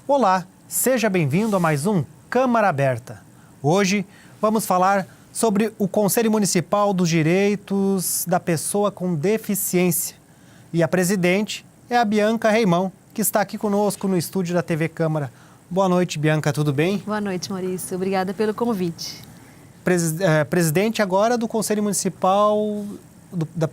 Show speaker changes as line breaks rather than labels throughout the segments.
Olá, seja bem-vindo a mais um Câmara Aberta. Hoje vamos falar sobre o Conselho Municipal dos Direitos da Pessoa com Deficiência. E a presidente é a Bianca Reimão, que está aqui conosco no estúdio da TV Câmara. Boa noite, Bianca, tudo bem?
Boa noite, Maurício. Obrigada pelo convite.
Presidente agora do Conselho Municipal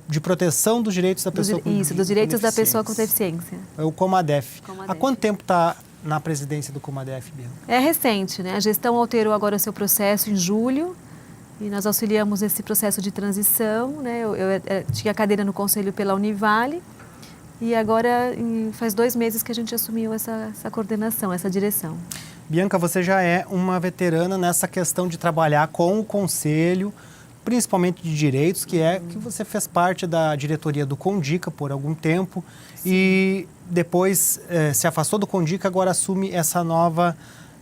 de Proteção dos Direitos da Pessoa com Deficiência.
Isso, dos direitos da pessoa com deficiência.
É o Comadef. Há quanto tempo está na presidência do Comadef, Bianca?
É recente, né? A gestão alterou agora o seu processo em julho e nós auxiliamos esse processo de transição, né? Eu tinha cadeira no conselho pela Univale e agora faz 2 meses que a gente assumiu essa coordenação, essa direção.
Bianca, você já é uma veterana nessa questão de trabalhar com o conselho, principalmente de direitos, que você fez parte da diretoria do Condica por algum tempo. Sim. E depois se afastou do Condica, agora assume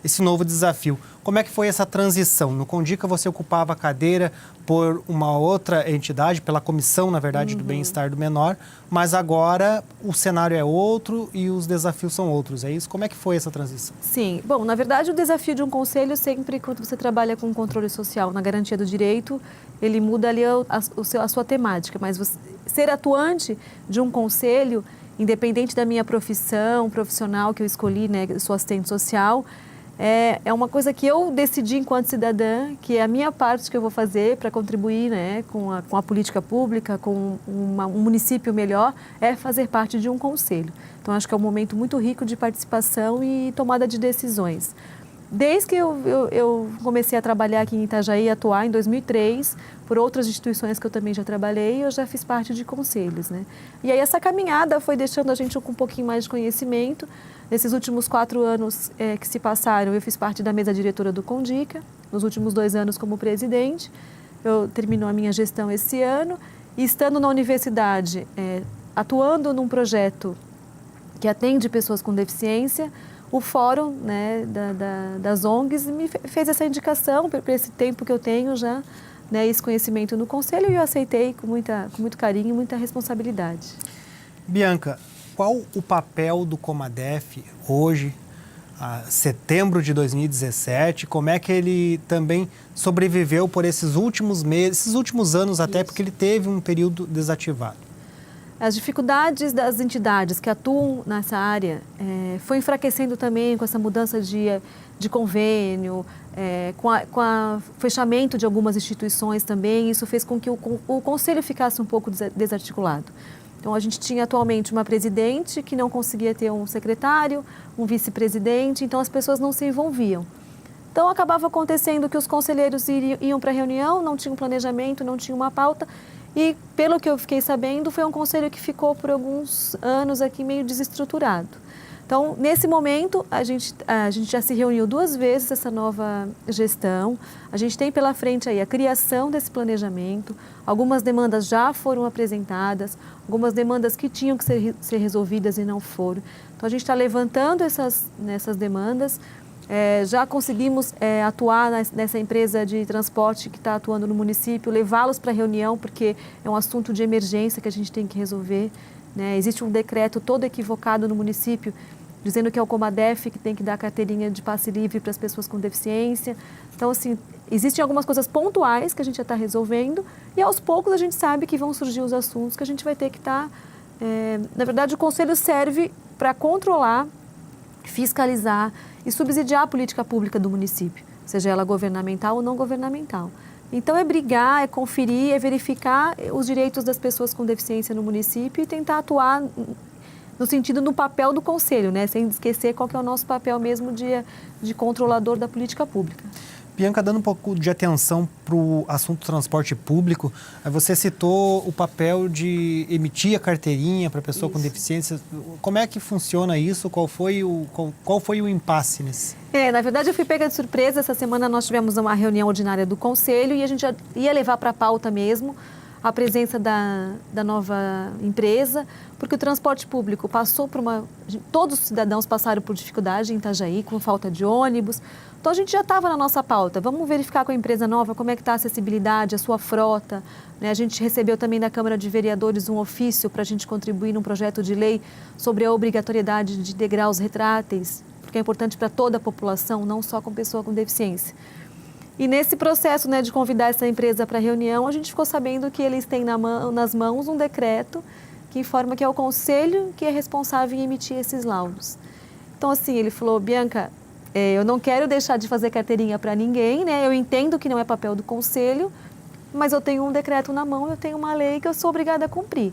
esse novo desafio. Como é que foi essa transição? No Condica você ocupava a cadeira por uma outra entidade, pela comissão, na verdade, do bem-estar do menor, mas agora o cenário é outro e os desafios são outros, é isso? Como é que foi essa transição?
Sim, bom, na verdade o desafio de um conselho sempre, quando você trabalha com controle social, na garantia do direito, ele muda ali a sua temática, mas ser atuante de um conselho, independente da minha profissão profissional que eu escolhi, né, sou assistente social, é uma coisa que eu decidi enquanto cidadã, que é a minha parte que eu vou fazer para contribuir, né, com a política pública, com um município melhor, é fazer parte de um conselho. Então, acho que é um momento muito rico de participação e tomada de decisões. Desde que eu comecei a trabalhar aqui em Itajaí, atuar em 2003, por outras instituições que eu também já trabalhei, eu já fiz parte de conselhos, né? E aí essa caminhada foi deixando a gente com um pouquinho mais de conhecimento. Nesses últimos 4 anos que se passaram, eu fiz parte da mesa diretora do Condica, nos últimos 2 anos como presidente. Eu termino a minha gestão esse ano e estando na universidade, atuando num projeto que atende pessoas com deficiência, o fórum, né, das ONGs me fez essa indicação para esse tempo que eu tenho já, né, esse conhecimento no conselho, e eu aceitei com muito carinho e muita responsabilidade.
Bianca, qual o papel do Comadef hoje, setembro de 2017? Como é que ele também sobreviveu por esses últimos meses, esses últimos anos até, Isso. Porque ele teve um período desativado?
As dificuldades das entidades que atuam nessa área foi enfraquecendo também com essa mudança de convênio, com o fechamento de algumas instituições também. Isso fez com que o conselho ficasse um pouco desarticulado. Então, a gente tinha atualmente uma presidente que não conseguia ter um secretário, um vice-presidente, então as pessoas não se envolviam. Então, acabava acontecendo que os conselheiros iam para a reunião, não tinham planejamento, não tinham uma pauta. E, pelo que eu fiquei sabendo, foi um conselho que ficou por alguns anos aqui meio desestruturado. Então, nesse momento, a gente já se reuniu 2 vezes, essa nova gestão. A gente tem pela frente aí a criação desse planejamento. Algumas demandas já foram apresentadas, algumas demandas que tinham que ser resolvidas e não foram. Então, a gente está levantando nessas demandas. Já conseguimos atuar nessa empresa de transporte que está atuando no município, levá-los para a reunião, porque é um assunto de emergência que a gente tem que resolver, né? Existe um decreto todo equivocado no município, dizendo que é o Comadef que tem que dar carteirinha de passe livre para as pessoas com deficiência. Então, assim, existem algumas coisas pontuais que a gente já está resolvendo e, aos poucos, a gente sabe que vão surgir os assuntos que a gente vai ter que estar... Na verdade, o Conselho serve para controlar, fiscalizar e subsidiar a política pública do município, seja ela governamental ou não governamental. Então, é brigar, é conferir, é verificar os direitos das pessoas com deficiência no município e tentar atuar no sentido do papel do conselho, né? Sem esquecer qual que é o nosso papel mesmo de controlador da política pública.
Bianca, dando um pouco de atenção para o assunto transporte público, você citou o papel de emitir a carteirinha para a pessoa com deficiência. Como é que funciona isso? Qual foi o impasse nisso?
Na verdade, eu fui pega de surpresa. Essa semana nós tivemos uma reunião ordinária do Conselho e a gente já ia levar para a pauta mesmo a presença da nova empresa, porque o transporte público passou por todos os cidadãos passaram por dificuldade em Itajaí, com falta de ônibus. Então, a gente já estava na nossa pauta. Vamos verificar com a empresa nova como é que está a acessibilidade, a sua frota. Né? A gente recebeu também da Câmara de Vereadores um ofício para a gente contribuir num projeto de lei sobre a obrigatoriedade de degraus retráteis, porque é importante para toda a população, não só com pessoa com deficiência. E nesse processo, né, de convidar essa empresa para a reunião, a gente ficou sabendo que eles têm nas mãos um decreto que informa que é o conselho que é responsável em emitir esses laudos. Então, assim, ele falou: Bianca, eu não quero deixar de fazer carteirinha para ninguém, né? Eu entendo que não é papel do conselho, mas eu tenho um decreto na mão, eu tenho uma lei que eu sou obrigada a cumprir.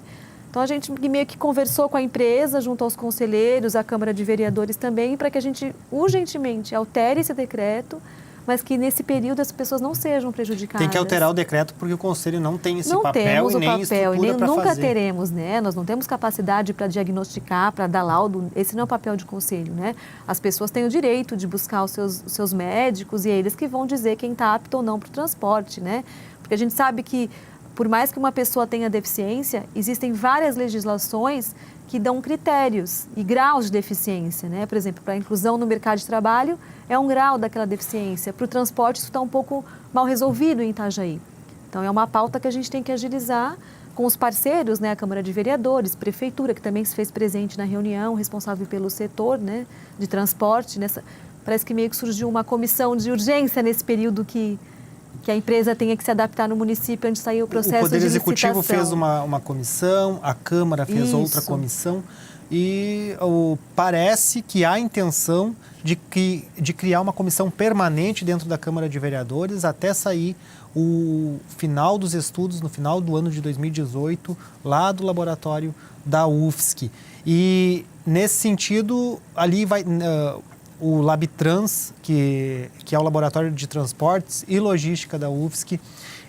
Então, a gente meio que conversou com a empresa, junto aos conselheiros, a Câmara de Vereadores também, para que a gente urgentemente altere esse decreto, mas que nesse período as pessoas não sejam prejudicadas.
Tem que alterar o decreto porque o Conselho não tem esse papel
temos
e nem
papel,
estrutura para fazer.
Nunca teremos, né? Nós não temos capacidade para diagnosticar, para dar laudo. Esse não é o papel de Conselho, né? As pessoas têm o direito de buscar os seus médicos e eles que vão dizer quem está apto ou não para o transporte, né? Porque a gente sabe que, por mais que uma pessoa tenha deficiência, existem várias legislações que dão critérios e graus de deficiência, né? Por exemplo, para a inclusão no mercado de trabalho é um grau daquela deficiência. Para o transporte isso está um pouco mal resolvido em Itajaí. Então é uma pauta que a gente tem que agilizar com os parceiros, né? A Câmara de Vereadores, Prefeitura, que também se fez presente na reunião, responsável pelo setor, né, de transporte. Parece que meio que surgiu uma comissão de urgência nesse período que a empresa tenha que se adaptar no município antes de sair o processo de licitação.
O Poder Executivo fez uma comissão, a Câmara fez outra comissão e parece que há intenção de criar uma comissão permanente dentro da Câmara de Vereadores até sair o final dos estudos, no final do ano de 2018, lá do laboratório da UFSC. E, nesse sentido, ali vai... o Labtrans, que é o Laboratório de Transportes e Logística da UFSC,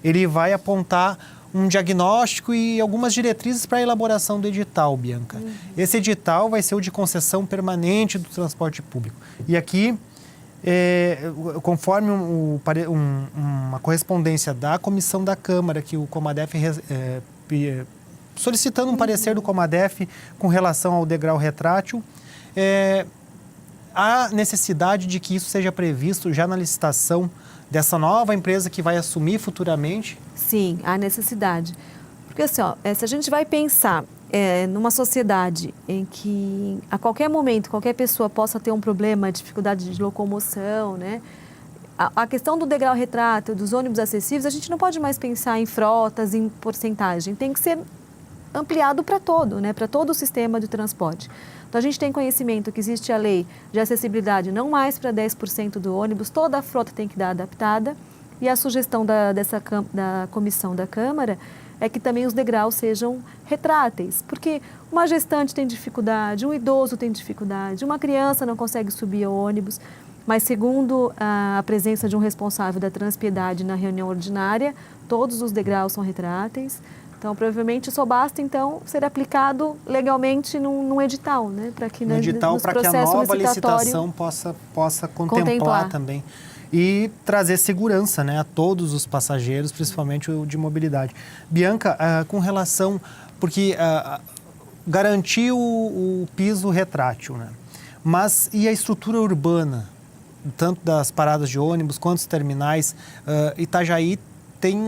ele vai apontar um diagnóstico e algumas diretrizes para a elaboração do edital, Bianca. Esse edital vai ser o de concessão permanente do transporte público. E aqui, conforme uma correspondência da Comissão da Câmara, que o Comadef solicitando um parecer do Comadef com relação ao degrau retrátil, há necessidade de que isso seja previsto já na licitação dessa nova empresa que vai assumir futuramente?
Sim, há necessidade. Porque assim, se a gente vai pensar numa sociedade em que a qualquer momento qualquer pessoa possa ter um problema, dificuldade de locomoção, né? A questão do degrau retrátil, dos ônibus acessíveis, a gente não pode mais pensar em frotas, em porcentagem. Tem que ser ampliado para todo, né? Para todo o sistema de transporte. Então, a gente tem conhecimento que existe a lei de acessibilidade não mais para 10% do ônibus, toda a frota tem que dar adaptada, e a sugestão da comissão da Câmara é que também os degraus sejam retráteis, porque uma gestante tem dificuldade, um idoso tem dificuldade, uma criança não consegue subir ao ônibus, mas segundo a presença de um responsável da Transpiedade na reunião ordinária, todos os degraus são retráteis. Então, provavelmente, só basta, então, ser aplicado legalmente num edital, né? Para que,
no edital, para que a nova licitação possa contemplar também. E trazer segurança, né, a todos os passageiros, principalmente o de mobilidade. Bianca, com relação... Porque garantiu o piso retrátil, né? Mas e a estrutura urbana? Tanto das paradas de ônibus quanto dos terminais. Itajaí tem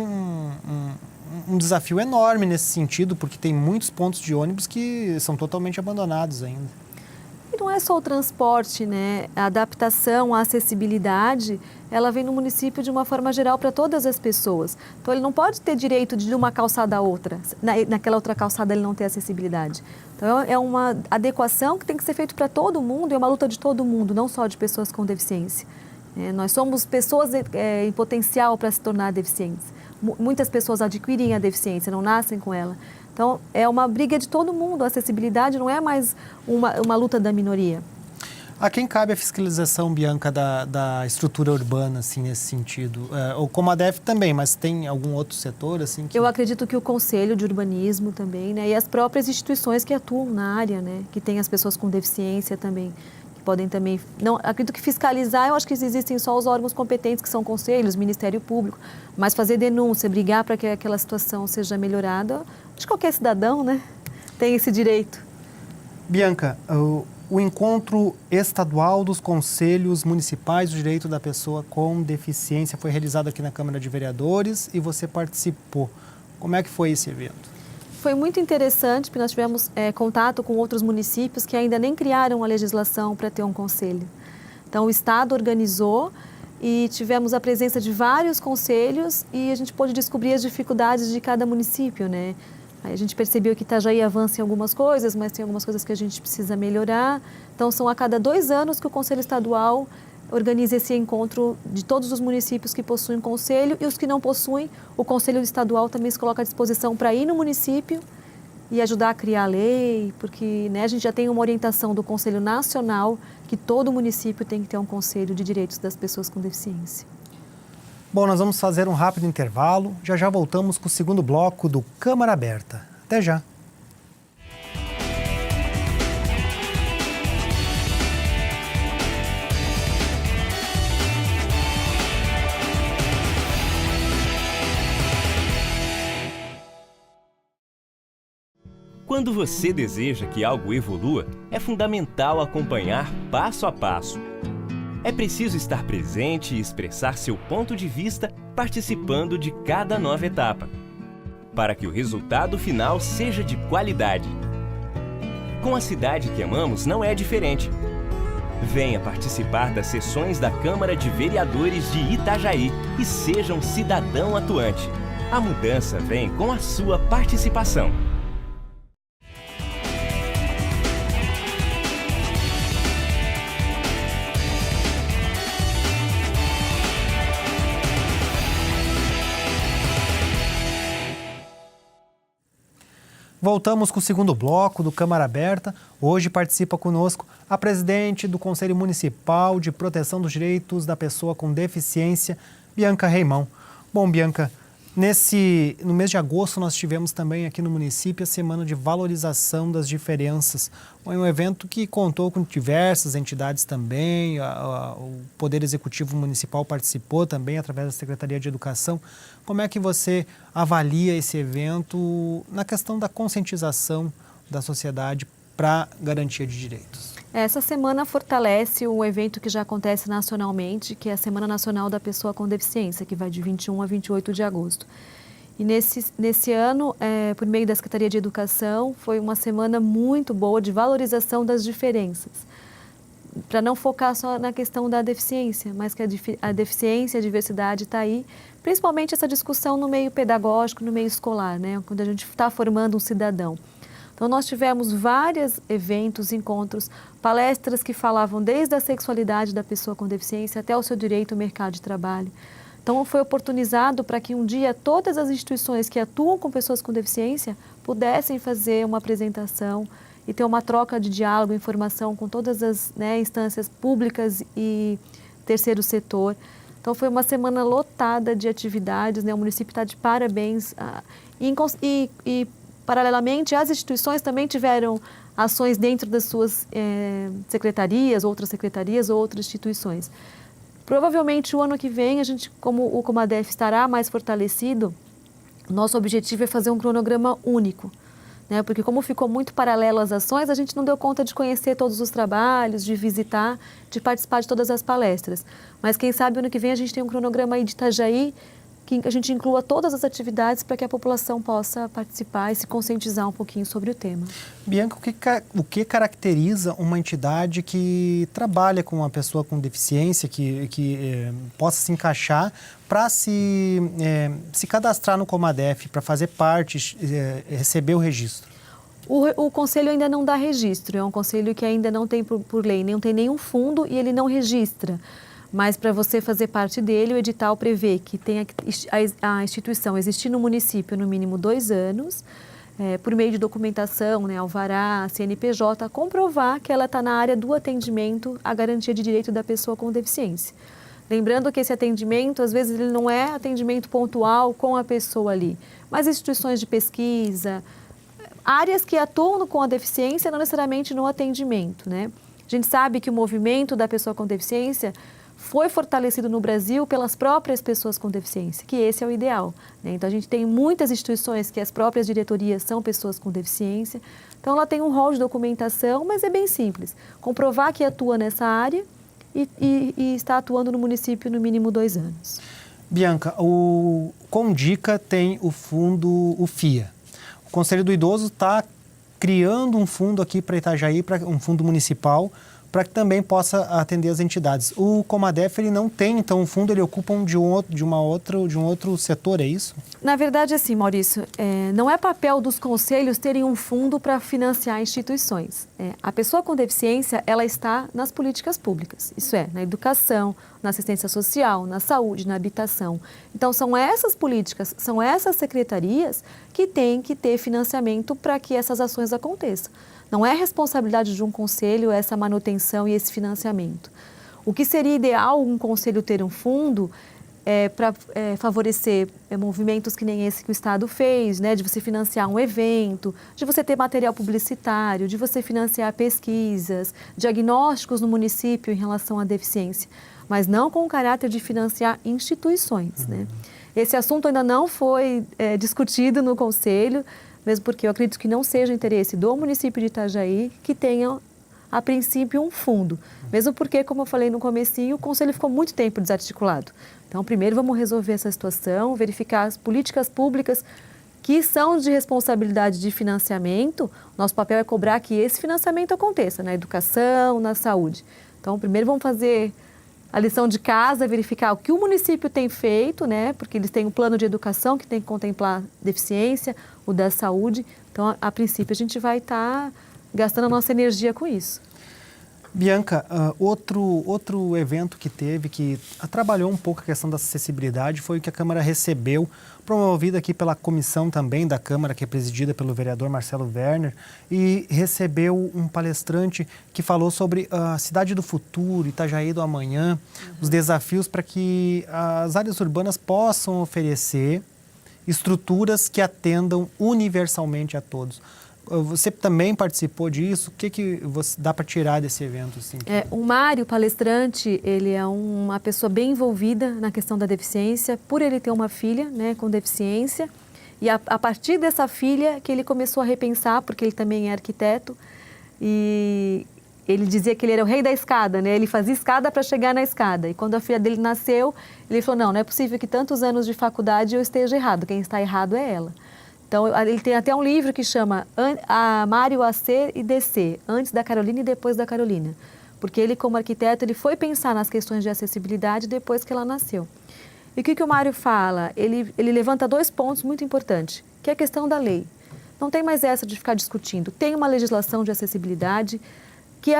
um desafio enorme nesse sentido, porque tem muitos pontos de ônibus que são totalmente abandonados ainda.
E não é só o transporte, né? A adaptação, a acessibilidade, ela vem no município de uma forma geral para todas as pessoas. Então, ele não pode ter direito de uma calçada a outra, naquela outra calçada ele não ter acessibilidade. Então, é uma adequação que tem que ser feita para todo mundo, é uma luta de todo mundo, não só de pessoas com deficiência. Nós somos pessoas em potencial para se tornar deficientes. Muitas pessoas adquirem a deficiência, não nascem com ela. Então, é uma briga de todo mundo. A acessibilidade não é mais uma luta da minoria.
A quem cabe a fiscalização, Bianca, da estrutura urbana, assim, nesse sentido? O Comadef também, mas tem algum outro setor, assim?
Eu acredito que o Conselho de Urbanismo também, né? E as próprias instituições que atuam na área, né? Que tem as pessoas com deficiência também. Podem também, não acredito que fiscalizar, eu acho que existem só os órgãos competentes, que são conselhos, Ministério Público, mas fazer denúncia, brigar para que aquela situação seja melhorada, acho que qualquer cidadão, né, tem esse direito.
Bianca, o encontro estadual dos conselhos municipais do direito da pessoa com deficiência foi realizado aqui na Câmara de Vereadores e você participou. Como é que foi esse evento?
Foi muito interessante, porque nós tivemos contato com outros municípios que ainda nem criaram a legislação para ter um conselho. Então, o Estado organizou e tivemos a presença de vários conselhos e a gente pôde descobrir as dificuldades de cada município, né? Aí a gente percebeu que Itajaí avança em algumas coisas, mas tem algumas coisas que a gente precisa melhorar. Então, são a cada 2 anos que o Conselho Estadual organiza esse encontro de todos os municípios que possuem conselho e os que não possuem, o Conselho Estadual também se coloca à disposição para ir no município e ajudar a criar a lei, porque né, a gente já tem uma orientação do Conselho Nacional que todo município tem que ter um Conselho de Direitos das Pessoas com Deficiência.
Bom, nós vamos fazer um rápido intervalo. Já voltamos com o segundo bloco do Câmara Aberta. Até já.
Quando você deseja que algo evolua, é fundamental acompanhar passo a passo. É preciso estar presente e expressar seu ponto de vista participando de cada nova etapa, para que o resultado final seja de qualidade. Com a cidade que amamos não é diferente. Venha participar das sessões da Câmara de Vereadores de Itajaí e seja um cidadão atuante. A mudança vem com a sua participação.
Voltamos com o segundo bloco do Câmara Aberta. Hoje participa conosco a presidente do Conselho Municipal de Proteção dos Direitos da Pessoa com Deficiência, Bianca Reimão. Bom, Bianca, no mês de agosto nós tivemos também aqui no município a Semana de Valorização das Diferenças. Foi um evento que contou com diversas entidades também, o Poder Executivo Municipal participou também através da Secretaria de Educação. Como é que você avalia esse evento na questão da conscientização da sociedade para garantia de direitos?
Essa semana fortalece um evento que já acontece nacionalmente, que é a Semana Nacional da Pessoa com Deficiência, que vai de 21 a 28 de agosto. E nesse ano, por meio da Secretaria de Educação, foi uma semana muito boa de valorização das diferenças. Para não focar só na questão da deficiência, mas que a deficiência, a diversidade está aí, principalmente essa discussão no meio pedagógico, no meio escolar, né? Quando a gente está formando um cidadão. Então, nós tivemos vários eventos, encontros, palestras que falavam desde a sexualidade da pessoa com deficiência até o seu direito ao mercado de trabalho. Então, foi oportunizado para que um dia todas as instituições que atuam com pessoas com deficiência pudessem fazer uma apresentação e ter uma troca de diálogo, informação com todas as instâncias públicas e terceiro setor. Então, foi uma semana lotada de atividades, né? O município está de parabéns. E paralelamente, as instituições também tiveram ações dentro das suas secretarias, outras secretarias ou outras instituições. Provavelmente, o ano que vem, a gente, como o Comadef estará mais fortalecido, nosso objetivo é fazer um cronograma único. Né? Porque como ficou muito paralelo às ações, a gente não deu conta de conhecer todos os trabalhos, de visitar, de participar de todas as palestras. Mas quem sabe ano que vem a gente tem um cronograma aí de Itajaí, que a gente inclua todas as atividades para que a população possa participar e se conscientizar um pouquinho sobre o tema.
Bianca, o que caracteriza uma entidade que trabalha com uma pessoa com deficiência, que possa se encaixar para se cadastrar no Comadef, para fazer parte, receber o registro?
O conselho ainda não dá registro, é um conselho que ainda não tem por lei, não tem nenhum fundo e ele não registra. Mas para você fazer parte dele, o edital prevê que tenha a instituição existir no município no mínimo 2 anos, por meio de documentação, né, alvará, CNPJ, comprovar que ela está na área do atendimento à garantia de direito da pessoa com deficiência. Lembrando que esse atendimento, às vezes, ele não é atendimento pontual com a pessoa ali, mas instituições de pesquisa, áreas que atuam com a deficiência, não necessariamente no atendimento, né? A gente sabe que o movimento da pessoa com deficiência foi fortalecido no Brasil pelas próprias pessoas com deficiência, que esse é o ideal, né? Então, a gente tem muitas instituições que as próprias diretorias são pessoas com deficiência. Então, ela tem um rol de documentação, mas é bem simples. Comprovar que atua nessa área e está atuando no município no mínimo 2 anos.
Bianca, o Condica tem o fundo, o FIA. O Conselho do Idoso está criando um fundo aqui para Itajaí, um fundo municipal, para que também possa atender as entidades. O Comadef, ele não tem, então, um fundo, ele ocupa de um outro setor, é isso?
Na verdade, assim, Maurício, não é papel dos conselhos terem um fundo para financiar instituições. A pessoa com deficiência, ela está nas políticas públicas, isso é, na educação, na assistência social, na saúde, na habitação. Então, são essas políticas, são essas secretarias que têm que ter financiamento para que essas ações aconteçam. Não é responsabilidade de um conselho essa manutenção e esse financiamento. O que seria ideal um conselho ter um fundo para favorecer movimentos que nem esse que o Estado fez, né, de você financiar um evento, de você ter material publicitário, de você financiar pesquisas, diagnósticos no município em relação à deficiência, mas não com o caráter de financiar instituições, né? Esse assunto ainda não foi discutido no conselho, mesmo porque eu acredito que não seja interesse do município de Itajaí que tenha, a princípio, um fundo. Mesmo porque, como eu falei no comecinho, o conselho ficou muito tempo desarticulado. Então, primeiro vamos resolver essa situação, verificar as políticas públicas que são de responsabilidade de financiamento. Nosso papel é cobrar que esse financiamento aconteça na educação, na saúde. Então, primeiro vamos fazer a lição de casa, verificar o que o município tem feito, né? Porque eles têm um plano de educação que tem que contemplar deficiência, o da saúde. Então, a princípio, a gente vai estar gastando a nossa energia com isso.
Bianca, outro evento que teve, que trabalhou um pouco a questão da acessibilidade, foi o que a Câmara recebeu, promovido aqui pela comissão também da Câmara, que é presidida pelo vereador Marcelo Werner, e recebeu um palestrante que falou sobre a cidade do futuro, Itajaí do amanhã, os desafios para que as áreas urbanas possam oferecer estruturas que atendam universalmente a todos. Você também participou disso? O que você dá para tirar desse evento? Assim?
O Mário, palestrante, ele é uma pessoa bem envolvida na questão da deficiência, por ele ter uma filha, né, com deficiência. E a partir dessa filha que ele começou a repensar, porque ele também é arquiteto, e ele dizia que ele era o rei da escada, né? Ele fazia escada para chegar na escada. E quando a filha dele nasceu, ele falou, não é possível que tantos anos de faculdade eu esteja errado, quem está errado é ela. Então, ele tem até um livro que chama Mário AC e DC, antes da Carolina e depois da Carolina. Porque ele, como arquiteto, ele foi pensar nas questões de acessibilidade depois que ela nasceu. E o que o Mário fala? Ele levanta 2 pontos muito importantes, que é a questão da lei. Não tem mais essa de ficar discutindo. Tem uma legislação de acessibilidade que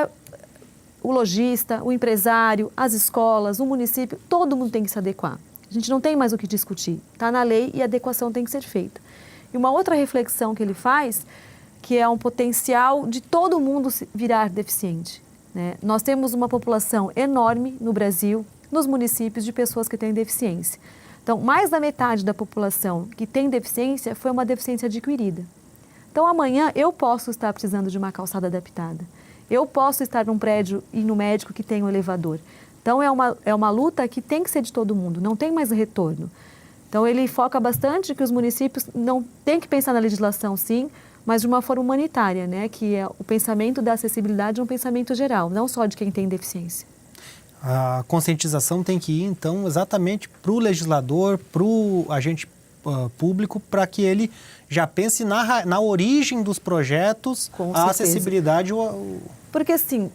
o lojista, o empresário, as escolas, o município, todo mundo tem que se adequar. A gente não tem mais o que discutir. Está na lei e a adequação tem que ser feita. E uma outra reflexão que ele faz, que é um potencial de todo mundo virar deficiente, né? Nós temos uma população enorme no Brasil, nos municípios, de pessoas que têm deficiência. Então, mais da metade da população que tem deficiência foi uma deficiência adquirida. Então, amanhã eu posso estar precisando de uma calçada adaptada. Eu posso estar num prédio e no médico que tem um elevador. Então, é uma luta que tem que ser de todo mundo, não tem mais retorno. Então, ele foca bastante que os municípios não têm que pensar na legislação, sim, mas de uma forma humanitária, né? Que é o pensamento da acessibilidade é um pensamento geral, não só de quem tem deficiência.
A conscientização tem que ir, então, exatamente para o legislador, para o agente público, para que ele já pense na origem dos projetos, a acessibilidade.
Porque, assim,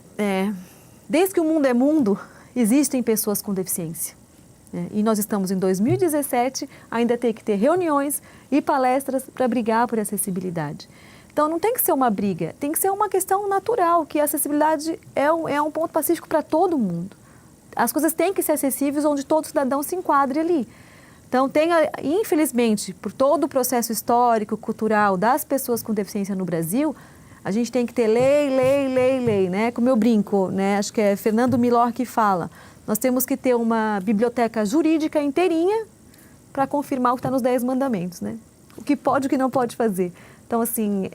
desde que o mundo é mundo, existem pessoas com deficiência. E nós estamos em 2017, ainda tem que ter reuniões e palestras para brigar por acessibilidade. Então, não tem que ser uma briga, tem que ser uma questão natural, que a acessibilidade é um ponto pacífico para todo mundo. As coisas têm que ser acessíveis onde todo cidadão se enquadre ali. Então, infelizmente, por todo o processo histórico, cultural das pessoas com deficiência no Brasil, a gente tem que ter lei, né? Como eu brinco, né? Acho que é Fernando Milor que fala. Nós temos que ter uma biblioteca jurídica inteirinha para confirmar o que está nos 10 mandamentos, né? O que pode e o que não pode fazer. Então, assim,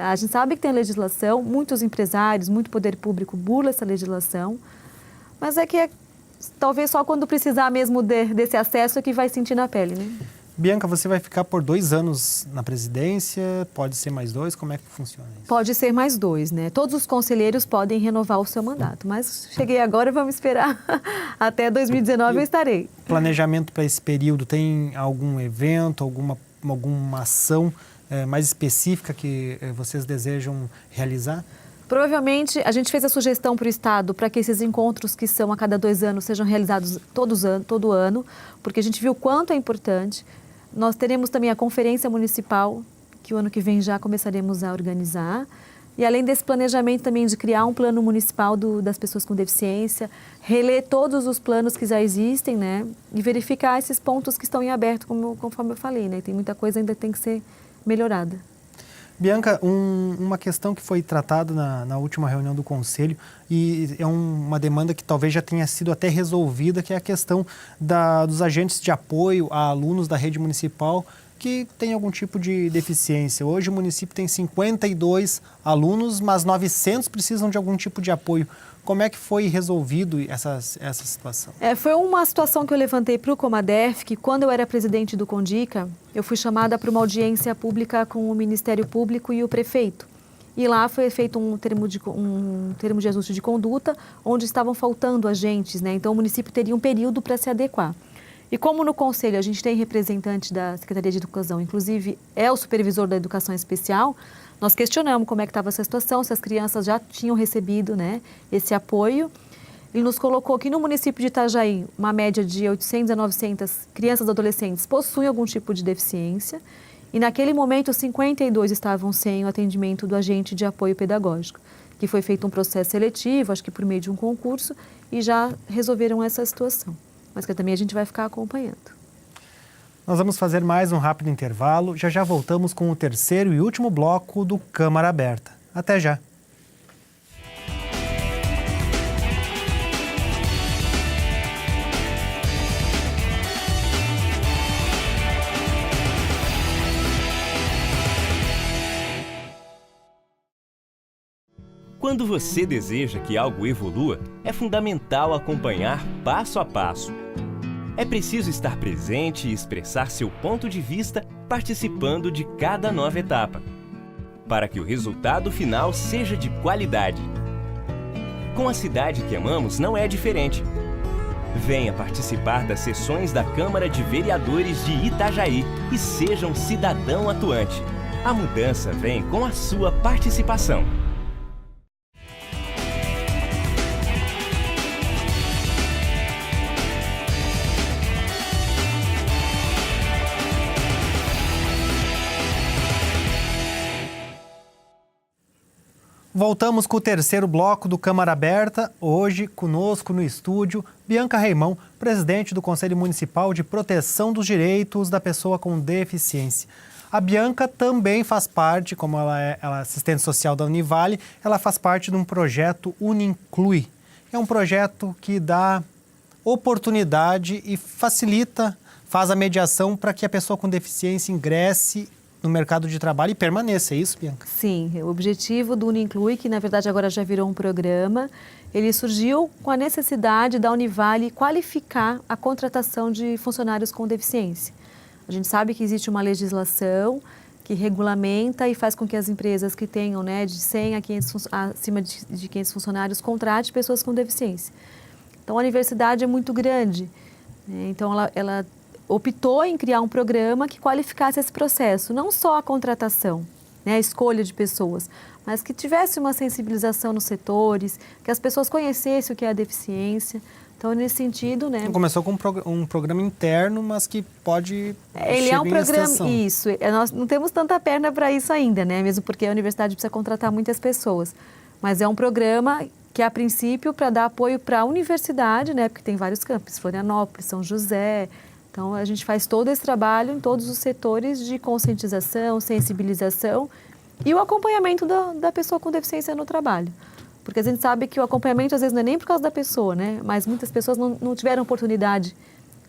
a gente sabe que tem legislação, muitos empresários, muito poder público burla essa legislação, mas talvez só quando precisar mesmo desse acesso é que vai sentir na pele, né?
Bianca, você vai ficar por 2 anos na presidência, pode ser mais 2, como é que funciona isso?
Pode ser mais 2, né? Todos os conselheiros podem renovar o seu mandato, mas cheguei agora, vamos esperar até 2019 eu estarei.
Planejamento para esse período, tem algum evento, alguma ação mais específica que vocês desejam realizar?
Provavelmente, a gente fez a sugestão para o Estado para que esses encontros que são a cada 2 anos sejam realizados todo ano, porque a gente viu o quanto é importante. Nós teremos também a conferência municipal, que o ano que vem já começaremos a organizar. E além desse planejamento também de criar um plano municipal das pessoas com deficiência, reler todos os planos que já existem, né? E verificar esses pontos que estão em aberto, conforme eu falei, né? Tem muita coisa ainda que tem que ser melhorada.
Bianca, uma questão que foi tratada na última reunião do Conselho e é uma demanda que talvez já tenha sido até resolvida, que é a questão dos agentes de apoio a alunos da rede municipal que têm algum tipo de deficiência. Hoje o município tem 52 alunos, mas 900 precisam de algum tipo de apoio. Como é que foi resolvido essa situação?
Foi uma situação que eu levantei para o Comadef, que quando eu era presidente do Condica, eu fui chamada para uma audiência pública com o Ministério Público e o prefeito. E lá foi feito um termo de ajuste de conduta, onde estavam faltando agentes, né? Então o município teria um período para se adequar. E como no Conselho a gente tem representante da Secretaria de Educação, inclusive é o supervisor da Educação Especial, nós questionamos como é que estava essa situação, se as crianças já tinham recebido, né, esse apoio. Ele nos colocou que no município de Itajaí, uma média de 800 a 900 crianças e adolescentes possuem algum tipo de deficiência. E naquele momento, 52 estavam sem o atendimento do agente de apoio pedagógico, que foi feito um processo seletivo, acho que por meio de um concurso, e já resolveram essa situação. Mas que também a gente vai ficar acompanhando.
Nós vamos fazer mais um rápido intervalo. Já voltamos com o terceiro e último bloco do Câmara Aberta. Até já!
Quando você deseja que algo evolua, é fundamental acompanhar passo a passo. É preciso estar presente e expressar seu ponto de vista participando de cada nova etapa, para que o resultado final seja de qualidade. Com a cidade que amamos não é diferente. Venha participar das sessões da Câmara de Vereadores de Itajaí e seja um cidadão atuante. A mudança vem com a sua participação.
Voltamos com o terceiro bloco do Câmara Aberta. Hoje, conosco no estúdio, Bianca Reimão, presidente do Conselho Municipal de Proteção dos Direitos da Pessoa com Deficiência. A Bianca também faz parte, como ela é assistente social da Univale, ela faz parte de um projeto Uninclui. É um projeto que dá oportunidade e facilita, faz a mediação para que a pessoa com deficiência ingresse no mercado de trabalho e permaneça, é isso, Bianca?
Sim, o objetivo do Uninclui, que na verdade agora já virou um programa, ele surgiu com a necessidade da Univale qualificar a contratação de funcionários com deficiência. A gente sabe que existe uma legislação que regulamenta e faz com que as empresas que tenham, né, de 100 a 500, acima de 500 funcionários contrate pessoas com deficiência. Então a universidade é muito grande, né? Então ela optou em criar um programa que qualificasse esse processo, não só a contratação, né, a escolha de pessoas, mas que tivesse uma sensibilização nos setores, que as pessoas conhecessem o que é a deficiência. Então, nesse sentido, né...
Começou com um programa interno, mas que pode...
Ele é um programa... Isso. Nós não temos tanta perna para isso ainda, né? Mesmo porque a universidade precisa contratar muitas pessoas. Mas é um programa que, a princípio, para dar apoio para a universidade, né? Porque tem vários campos, Florianópolis, São José... Então, a gente faz todo esse trabalho em todos os setores de conscientização, sensibilização e o acompanhamento da pessoa com deficiência no trabalho. Porque a gente sabe que o acompanhamento, às vezes, não é nem por causa da pessoa, né? Mas muitas pessoas não tiveram oportunidade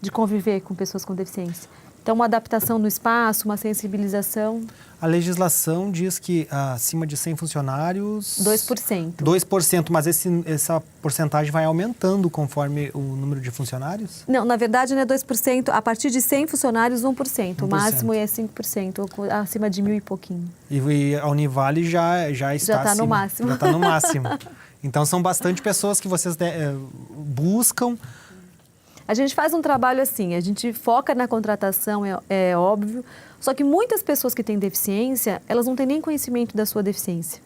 de conviver com pessoas com deficiência. Então, uma adaptação no espaço, uma sensibilização.
A legislação diz que acima de 100 funcionários...
2%.
2%, mas essa porcentagem vai aumentando conforme o número de funcionários?
Não, na verdade não é 2%. A partir de 100 funcionários, 1%. O máximo é 5%, acima de 1.000 e pouquinho.
E a Univale já está
já está no máximo.
Já está no máximo. Então, são bastante pessoas que vocês buscam.
A gente faz um trabalho assim, a gente foca na contratação, é óbvio, só que muitas pessoas que têm deficiência, elas não têm nem conhecimento da sua deficiência.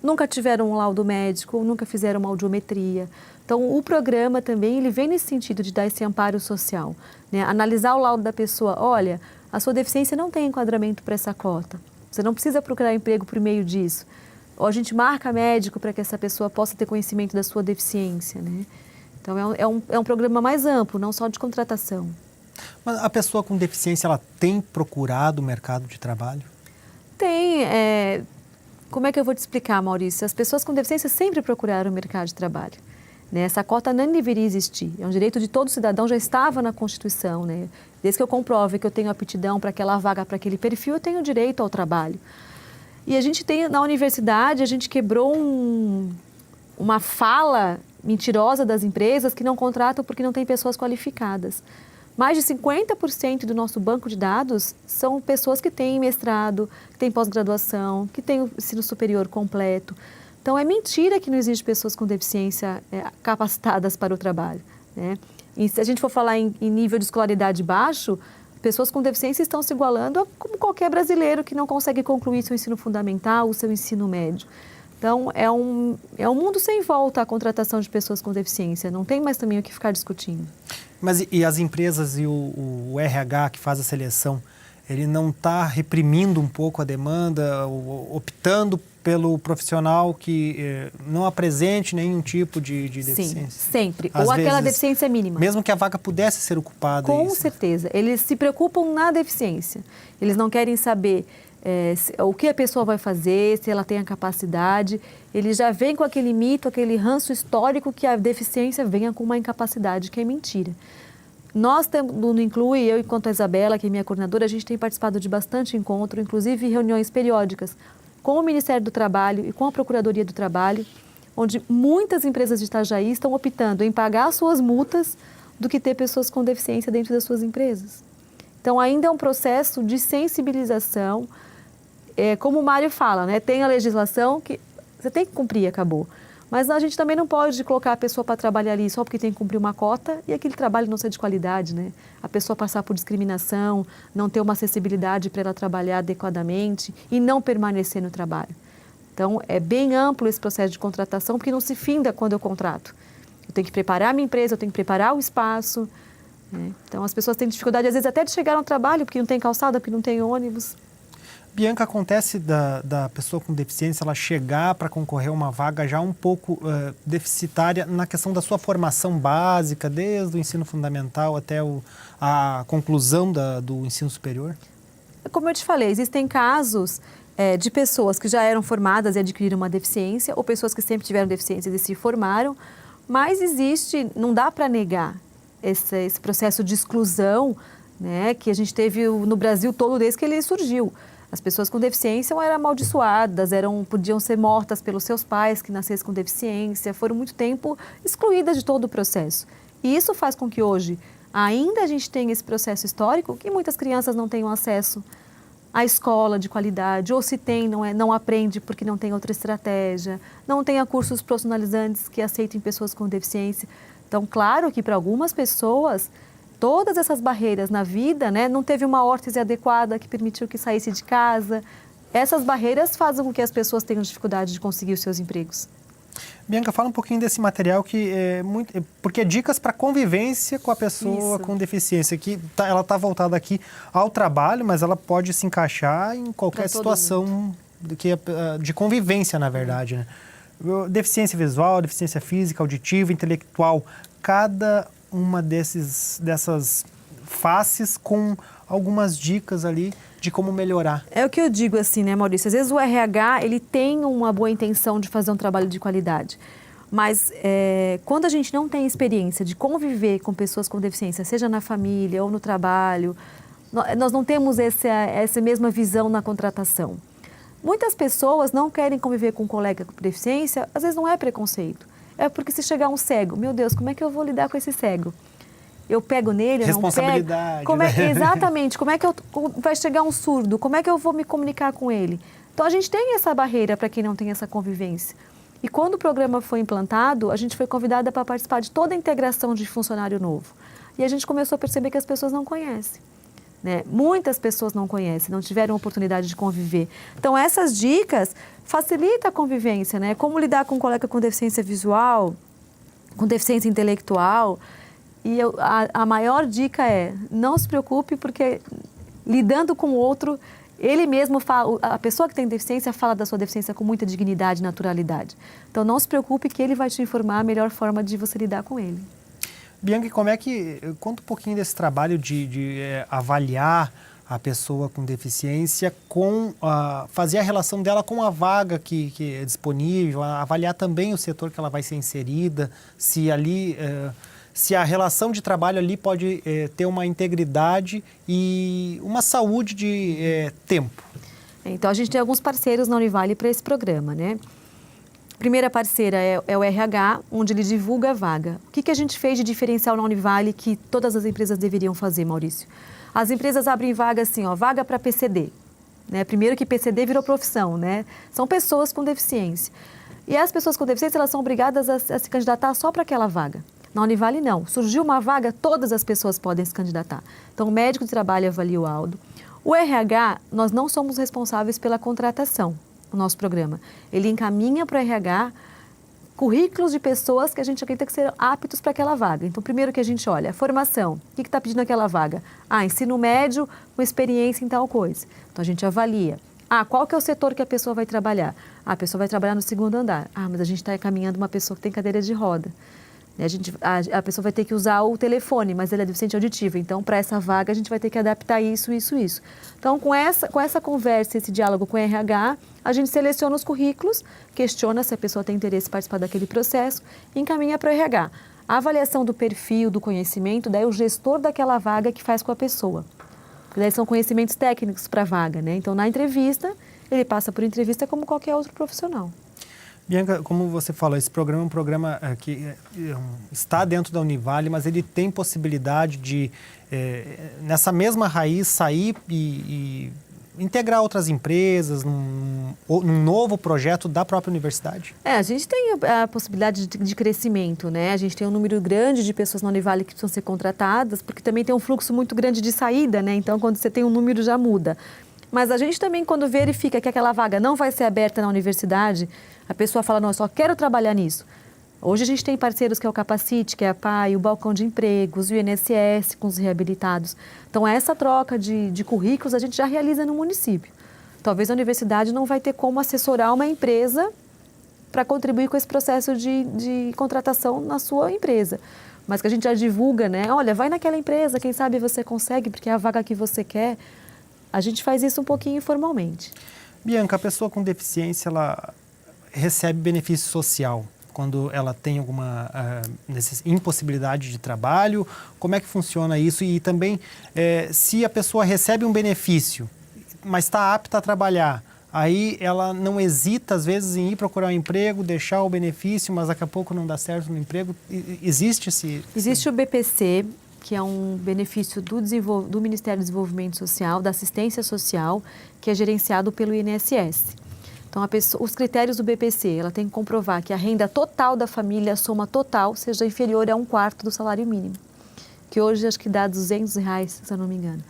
nunca tiveram um laudo médico, ou nunca fizeram uma audiometria. Então, o programa também ele vem nesse sentido de dar esse amparo social, né? Analisar o laudo da pessoa, olha, a sua deficiência não tem enquadramento para essa cota, você não precisa procurar emprego por meio disso. Ou a gente marca médico para que essa pessoa possa ter conhecimento da sua deficiência, né? Então, é um programa mais amplo, não só de contratação.
Mas a pessoa com deficiência, ela tem procurado o mercado de trabalho?
Tem. Como é que eu vou te explicar, Maurício? As pessoas com deficiência sempre procuraram o mercado de trabalho, né? Essa cota não deveria existir. É um direito de todo cidadão, já estava na Constituição, né? Desde que eu comprove que eu tenho aptidão para aquela vaga, para aquele perfil, eu tenho direito ao trabalho. E a gente tem, na universidade, a gente quebrou uma fala mentirosa das empresas que não contratam porque não tem pessoas qualificadas. Mais de 50% do nosso banco de dados são pessoas que têm mestrado, que têm pós-graduação, que têm o ensino superior completo. Então, é mentira que não existe pessoas com deficiência capacitadas para o trabalho, né? E se a gente for falar em nível de escolaridade baixo, pessoas com deficiência estão se igualando a como qualquer brasileiro que não consegue concluir seu ensino fundamental, o seu ensino médio. Então, é um mundo sem volta a contratação de pessoas com deficiência. Não tem mais também o que ficar discutindo.
Mas e as empresas e o RH que faz a seleção, ele não está reprimindo um pouco a demanda, optando pelo profissional que não apresente nenhum tipo de deficiência?
Sim, sempre.
Às
Ou aquela
vezes,
deficiência mínima.
Mesmo que a vaga pudesse ser ocupada.
Com certeza. Eles se preocupam na deficiência. Eles não querem saber o que a pessoa vai fazer, se ela tem a capacidade. Ele já vem com aquele mito, aquele ranço histórico que a deficiência venha com uma incapacidade, que é mentira. Nós, no Inclui, eu enquanto a Isabela, que é minha coordenadora, a gente tem participado de bastante encontro, inclusive reuniões periódicas com o Ministério do Trabalho e com a Procuradoria do Trabalho, onde muitas empresas de Itajaí estão optando em pagar suas multas do que ter pessoas com deficiência dentro das suas empresas. Então, ainda é um processo de sensibilização. Como o Mário fala, né? Tem a legislação que você tem que cumprir, acabou. Mas a gente também não pode colocar a pessoa para trabalhar ali só porque tem que cumprir uma cota e aquele trabalho não ser de qualidade, né? A pessoa passar por discriminação, não ter uma acessibilidade para ela trabalhar adequadamente e não permanecer no trabalho. Então, é bem amplo esse processo de contratação, porque não se finda quando eu contrato. Eu tenho que preparar a minha empresa, eu tenho que preparar o espaço, né? Então, as pessoas têm dificuldade, às vezes, até de chegar ao trabalho, porque não tem calçada, porque não tem ônibus.
Bianca, acontece da pessoa com deficiência ela chegar para concorrer a uma vaga já um pouco deficitária na questão da sua formação básica, desde o ensino fundamental até a conclusão do ensino superior?
Como eu te falei, existem casos de pessoas que já eram formadas e adquiriram uma deficiência, ou pessoas que sempre tiveram deficiência e se formaram, mas existe, não dá para negar esse processo de exclusão, né, que a gente teve no Brasil todo desde que ele surgiu. As pessoas com deficiência eram amaldiçoadas, podiam ser mortas pelos seus pais que nasceram com deficiência, foram muito tempo excluídas de todo o processo. E isso faz com que hoje ainda a gente tenha esse processo histórico que muitas crianças não tenham acesso à escola de qualidade, ou se tem, não aprende porque não tem outra estratégia, não tenha cursos profissionalizantes que aceitem pessoas com deficiência. Então, claro que para algumas pessoas todas essas barreiras na vida, né, não teve uma órtese adequada que permitiu que saísse de casa. Essas barreiras fazem com que as pessoas tenham dificuldade de conseguir os seus empregos.
Bianca, fala um pouquinho desse material que porque é dicas para convivência com a pessoa com deficiência, que ela está voltada aqui ao trabalho, mas ela pode se encaixar em qualquer situação de convivência, na verdade, né? Deficiência visual, deficiência física, auditiva, intelectual, cada uma dessas faces com algumas dicas ali de como melhorar.
É o que eu digo assim, né, Maurício? Às vezes o RH, ele tem uma boa intenção de fazer um trabalho de qualidade, mas quando a gente não tem experiência de conviver com pessoas com deficiência, seja na família ou no trabalho, nós não temos essa mesma visão na contratação. Muitas pessoas não querem conviver com um colega com deficiência, às vezes não é preconceito. É porque se chegar um cego, meu Deus, como é que eu vou lidar com esse cego? Eu pego nele,
responsabilidade,
não pego?
né?
Exatamente. Como é que vai chegar um surdo? Como é que eu vou me comunicar com ele? Então, a gente tem essa barreira para quem não tem essa convivência. E quando o programa foi implantado, a gente foi convidada para participar de toda a integração de funcionário novo. E a gente começou a perceber que as pessoas não conhecem. né? Muitas pessoas não conhecem, não tiveram oportunidade de conviver. Então, essas dicas facilitam a convivência, né? Como lidar com um colega com deficiência visual, com deficiência intelectual. E a maior dica é, não se preocupe, porque lidando com o outro, ele mesmo fala, a pessoa que tem deficiência fala da sua deficiência com muita dignidade e naturalidade. Então, não se preocupe que ele vai te informar a melhor forma de você lidar com ele.
Bianca, conta um pouquinho desse trabalho de avaliar a pessoa com deficiência, fazer a relação dela com a vaga que é disponível, avaliar também o setor que ela vai ser inserida, se ali, se a relação de trabalho ali pode ter uma integridade e uma saúde de tempo.
Então, a gente tem alguns parceiros na Univale para esse programa, né? Primeira parceira é o RH, onde ele divulga a vaga. O que a gente fez de diferencial na Univale que todas as empresas deveriam fazer, Maurício? As empresas abrem vaga assim, vaga para PCD. Né? Primeiro que PCD virou profissão, né? São pessoas com deficiência. E as pessoas com deficiência, elas são obrigadas a se candidatar só para aquela vaga. Na Univale, não. Surgiu uma vaga, todas as pessoas podem se candidatar. Então, o médico de trabalho avalia o laudo. O RH, nós não somos responsáveis pela contratação. O nosso programa. Ele encaminha para o RH currículos de pessoas que a gente acredita que serão aptos para aquela vaga. Então, primeiro que a gente olha, a formação. O que está pedindo aquela vaga? Ensino médio com experiência em tal coisa. Então, a gente avalia. Qual que é o setor que a pessoa vai trabalhar? A pessoa vai trabalhar no segundo andar. Mas a gente está encaminhando uma pessoa que tem cadeira de roda. A pessoa vai ter que usar o telefone, mas ele é deficiente auditivo. Então, para essa vaga, a gente vai ter que adaptar isso. Então, com essa conversa, esse diálogo com o RH, a gente seleciona os currículos, questiona se a pessoa tem interesse em participar daquele processo e encaminha para o RH. A avaliação do perfil, do conhecimento, daí é o gestor daquela vaga que faz com a pessoa. Porque daí são conhecimentos técnicos para a vaga, né? Então, na entrevista, ele passa por entrevista como qualquer outro profissional.
Bianca, como você falou, esse programa é um programa que está dentro da Univale, mas ele tem possibilidade de, nessa mesma raiz, sair e integrar outras empresas num novo projeto da própria universidade?
A gente tem a possibilidade de crescimento, né? A gente tem um número grande de pessoas na Univale que precisam ser contratadas, porque também tem um fluxo muito grande de saída, né? Então, quando você tem um número, já muda. Mas a gente também, quando verifica que aquela vaga não vai ser aberta na universidade, a pessoa fala, não, eu só quero trabalhar nisso. Hoje a gente tem parceiros que é o Capacite, que é a PAI, o Balcão de Empregos, o INSS com os reabilitados. Então, essa troca de currículos a gente já realiza no município. Talvez a universidade não vai ter como assessorar uma empresa para contribuir com esse processo de contratação na sua empresa. Mas que a gente já divulga, né? Olha, vai naquela empresa, quem sabe você consegue, porque é a vaga que você quer. A gente faz isso um pouquinho informalmente.
Bianca, a pessoa com deficiência, ela recebe benefício social quando ela tem alguma impossibilidade de trabalho? Como é que funciona isso? E também, se a pessoa recebe um benefício, mas está apta a trabalhar, aí ela não hesita, às vezes, em ir procurar um emprego, deixar o benefício, mas daqui a pouco não dá certo no emprego? Existe esse...
Existe o BPC, que é um benefício do Ministério do Desenvolvimento Social, da assistência social, que é gerenciado pelo INSS. Então, os critérios do BPC, ela tem que comprovar que a renda total da família, a soma total, seja inferior a 1/4 do salário mínimo, que hoje acho que dá R$200, se eu não me engano.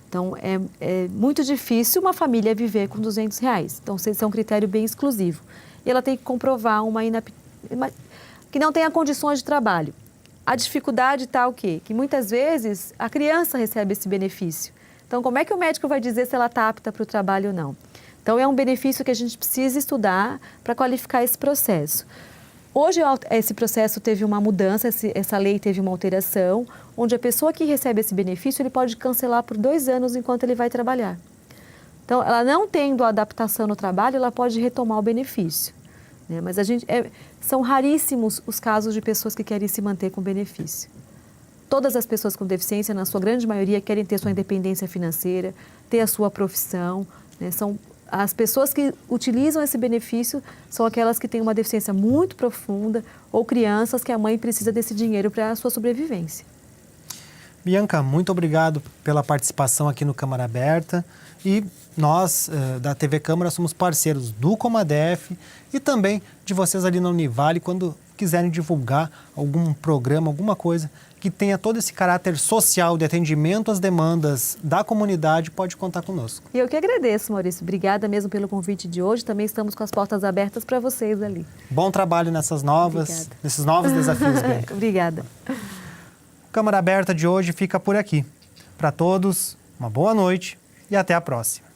Então, é muito difícil uma família viver com R$200. Então, esse é um critério bem exclusivo. E ela tem que comprovar que não tenha condições de trabalho. A dificuldade está o quê? Que muitas vezes a criança recebe esse benefício. Então, como é que o médico vai dizer se ela está apta para o trabalho ou não? Então, é um benefício que a gente precisa estudar para qualificar esse processo. Hoje, esse processo teve uma mudança, essa lei teve uma alteração, onde a pessoa que recebe esse benefício, ele pode cancelar por 2 anos enquanto ele vai trabalhar. Então, ela não tendo a adaptação no trabalho, ela pode retomar o benefício. Né? Mas são raríssimos os casos de pessoas que querem se manter com benefício. Todas as pessoas com deficiência, na sua grande maioria, querem ter sua independência financeira, ter a sua profissão. Né? As pessoas que utilizam esse benefício são aquelas que têm uma deficiência muito profunda ou crianças que a mãe precisa desse dinheiro para a sua sobrevivência.
Bianca, muito obrigado pela participação aqui no Câmara Aberta. E nós, da TV Câmara, somos parceiros do Comadef e também de vocês ali na Univale, quando quiserem divulgar algum programa, alguma coisa que tenha todo esse caráter social de atendimento às demandas da comunidade, pode contar conosco.
E eu que agradeço, Maurício. Obrigada mesmo pelo convite de hoje. Também estamos com as portas abertas para vocês ali.
Bom trabalho nesses novos desafios, Bianca.
Obrigada.
Câmara Aberta de hoje fica por aqui. Para todos, uma boa noite e até a próxima.